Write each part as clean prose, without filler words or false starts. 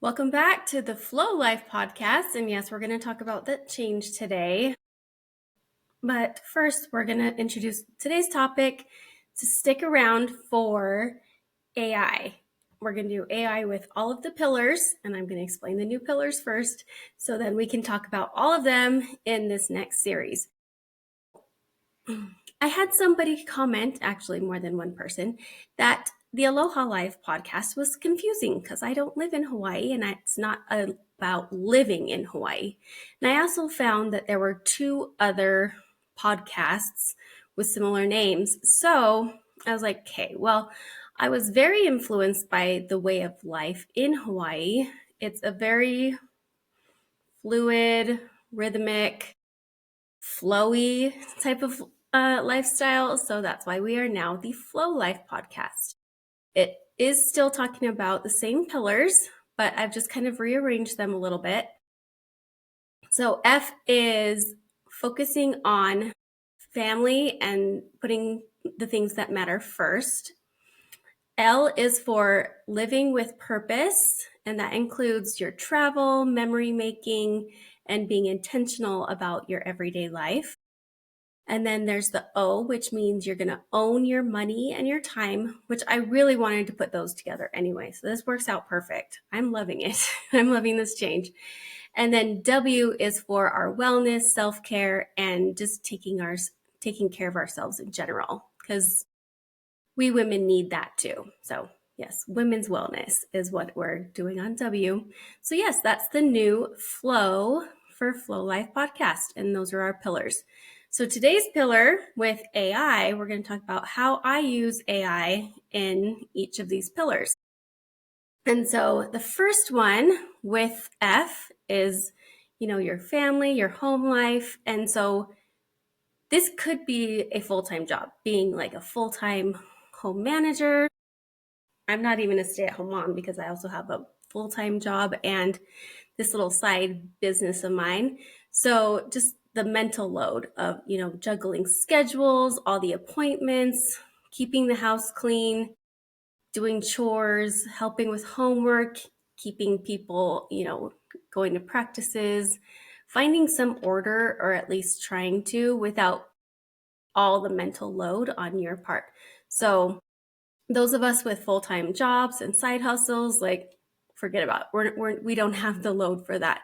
Welcome back to the F.L.O.W Life podcast. And yes, we're going to talk about the change today. But first, we're going to introduce today's topic. To stick around for AI. We're going to do AI with all of the pillars, and I'm going to explain the new pillars first, so then we can talk about all of them in this next series. I had somebody comment, actually more than one person, that the Aloha Life podcast was confusing because I don't live in Hawaii and it's not about living in Hawaii. And I also found that there were two other podcasts with similar names. So I was like, okay, well, I was very influenced by the way of life in Hawaii. It's a very fluid, rhythmic, flowy type of lifestyle. So that's why we are now the F.L.O.W Life podcast. It is still talking about the same pillars, but I've just kind of rearranged them a little bit. So F is focusing on family and putting the things that matter first. L is for living with purpose, and that includes your travel, memory making, and being intentional about your everyday life. And then there's the O, which means you're going to own your money and your time, which I really wanted to put those together anyway. So this works out perfect. I'm loving it. I'm loving this change. And then W is for our wellness, self-care, and just taking care of ourselves in general, because we women need that too. So yes, women's wellness is what we're doing on W. So yes, that's the new F.L.O.W for F.L.O.W Life podcast. And those are our pillars. So today's pillar with AI, we're going to talk about how I use AI in each of these pillars. And so the first one with F is, your family, your home life. And so this could be a full-time job, being like a full-time home manager. I'm not even a stay-at-home mom because I also have a full-time job and this little side business of mine. So just the mental load of, juggling schedules, all the appointments, keeping the house clean, doing chores, helping with homework, keeping people, going to practices, finding some order, or at least trying to, without all the mental load on your part. So those of us with full-time jobs and side hustles, forget about it. We don't have the load for that.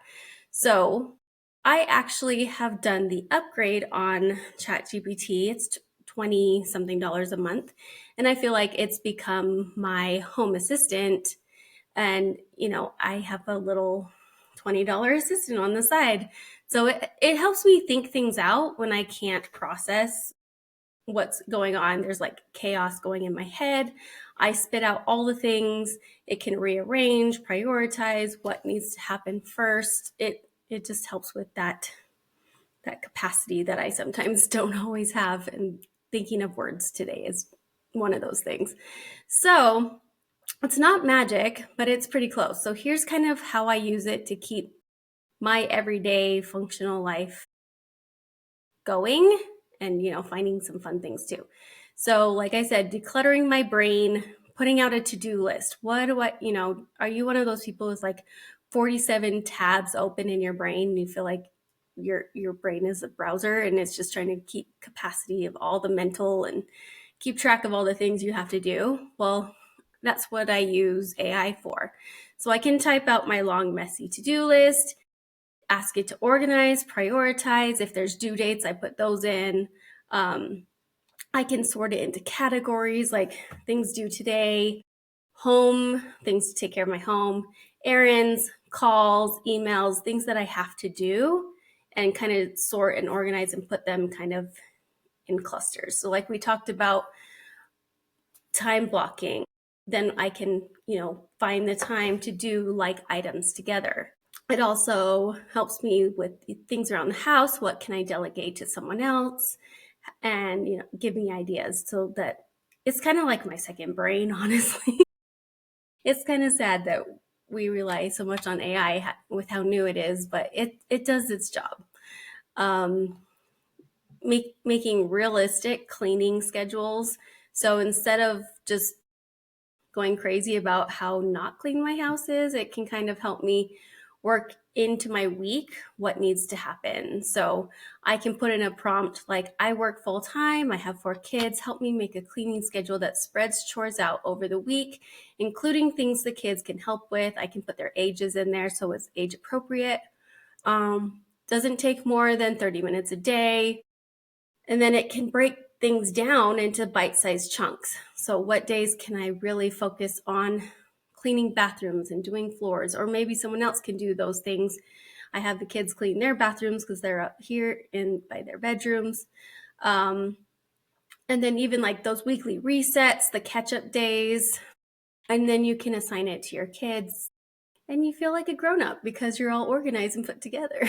So I actually have done the upgrade on ChatGPT. It's $20 something a month. And I feel like it's become my home assistant. And, I have a little $20 assistant on the side. So it helps me think things out when I can't process what's going on. There's chaos going in my head. I spit out all the things. It can rearrange, prioritize what needs to happen first. It just helps with that capacity that I sometimes don't always have. And thinking of words today is one of those things. So it's not magic, but it's pretty close. So here's kind of how I use it to keep my everyday functional life going and, finding some fun things too. So like I said, decluttering my brain, putting out a to-do list. Are you one of those people who's 47 tabs open in your brain and you feel like your brain is a browser and it's just trying to keep capacity of all the mental and keep track of all the things you have to do? Well, that's what I use AI for. So I can type out my long, messy to-do list, ask it to organize, prioritize. If there's due dates, I put those in. I can sort it into categories like things due today, home, things to take care of my home, errands, calls, emails, things that I have to do, and kind of sort and organize and put them kind of in clusters. So like we talked about time blocking, then I can, find the time to do items together. It also helps me with things around the house. What can I delegate to someone else? And, give me ideas, so that it's kind of like my second brain, honestly. It's kind of sad that we rely so much on AI with how new it is, but it does its job. Making realistic cleaning schedules. So instead of just going crazy about how not clean my house is, it can kind of help me work into my week what needs to happen. So I can put in a prompt like, I work full time, I have 4 kids, help me make a cleaning schedule that spreads chores out over the week, including things the kids can help with. I can put their ages in there so it's age appropriate. Doesn't take more than 30 minutes a day. And then it can break things down into bite-sized chunks. So what days can I really focus on cleaning bathrooms and doing floors? Or maybe someone else can do those things. I have the kids clean their bathrooms because they're up here in by their bedrooms. And then even like those weekly resets, the catch-up days, and then you can assign it to your kids and you feel like a grown-up because you're all organized and put together.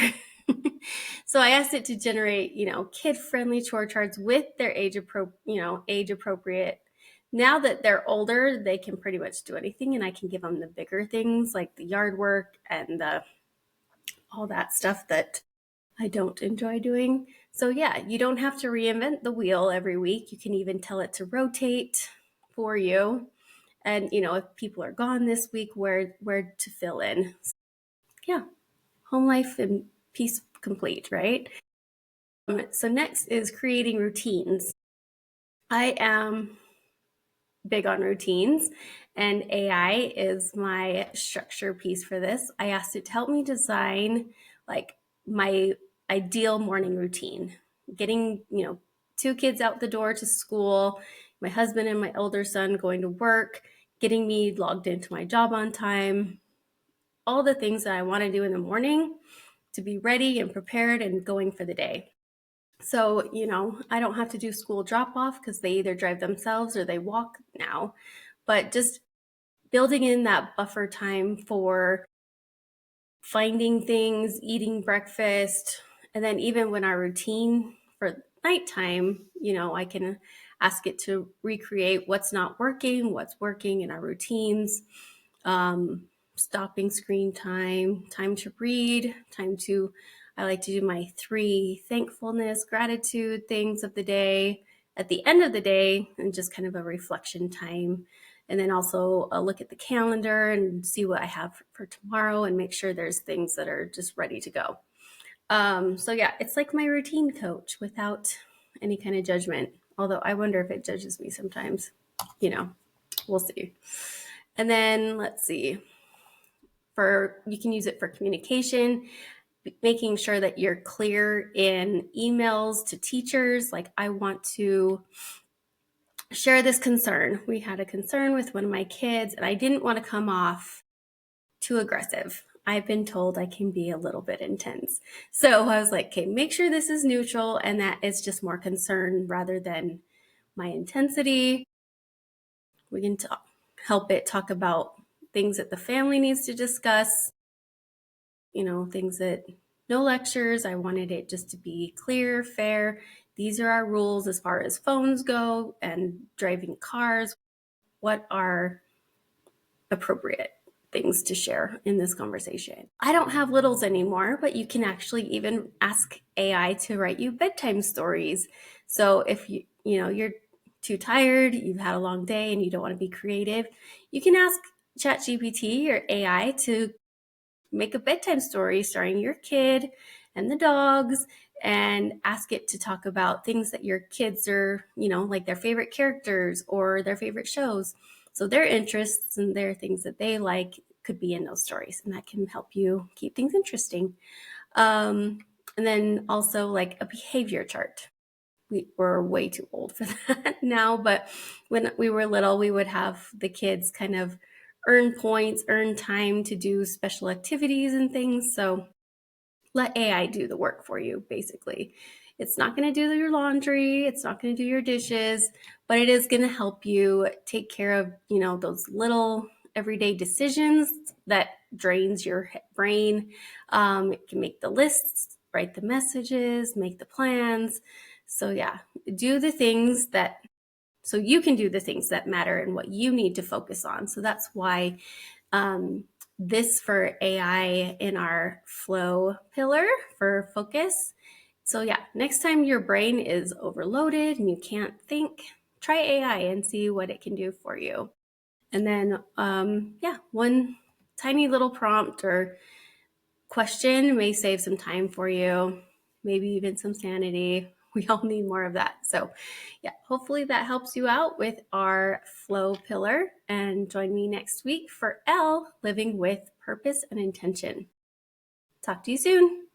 So I asked it to generate, kid-friendly chore charts with their age appropriate. Now that they're older, they can pretty much do anything, and I can give them the bigger things like the yard work and all that stuff that I don't enjoy doing. So yeah, you don't have to reinvent the wheel every week. You can even tell it to rotate for you. And if people are gone this week, where to fill in. Yeah, home life and peace complete, right? So next is creating routines. I am big on routines, and AI is my structure piece for this. I asked it to help me design like my ideal morning routine, getting 2 kids out the door to school, my husband and my older son going to work, getting me logged into my job on time, all the things that I want to do in the morning to be ready and prepared and going for the day. So, I don't have to do school drop off because they either drive themselves or they walk now, but just building in that buffer time for finding things, eating breakfast, and then even when our routine for nighttime, I can ask it to recreate what's not working, what's working in our routines, stopping screen time to read, I like to do my 3 thankfulness, gratitude things of the day at the end of the day, and just kind of a reflection time. And then also a look at the calendar and see what I have for tomorrow and make sure there's things that are just ready to go. So yeah, it's like my routine coach without any kind of judgment. Although I wonder if it judges me sometimes, we'll see. And then let's see, you can use it for communication, making sure that you're clear in emails to teachers. Like, I want to share this concern. We had a concern with one of my kids, and I didn't want to come off too aggressive. I've been told I can be a little bit intense. So I was like, okay, make sure this is neutral and that it's just more concern rather than my intensity. We can help it talk about things that the family needs to discuss, things that no lectures. I wanted it just to be clear, fair. These are our rules as far as phones go and driving cars. What are appropriate things to share in this conversation? I don't have littles anymore, but you can actually even ask AI to write you bedtime stories. So if you're too tired, you've had a long day and you don't want to be creative, you can ask ChatGPT or AI to make a bedtime story starring your kid and the dogs, and ask it to talk about things that your kids are, like their favorite characters or their favorite shows. So their interests and their things that they like could be in those stories, and that can help you keep things interesting. And then also like a behavior chart. We're way too old for that now, but when we were little, we would have the kids kind of earn points, earn time to do special activities and things. So let AI do the work for you, basically. It's not going to do your laundry. It's not going to do your dishes, but it is going to help you take care of, those little everyday decisions that drains your brain. It can make the lists, write the messages, make the plans. So yeah, so you can do the things that matter and what you need to focus on. So that's why this for AI in our F.L.O.W pillar for focus. So yeah, next time your brain is overloaded and you can't think, try AI and see what it can do for you. And then, one tiny little prompt or question may save some time for you, maybe even some sanity. We all need more of that. So, hopefully that helps you out with our flow pillar. And join me next week for L, living with purpose and intention. Talk to you soon.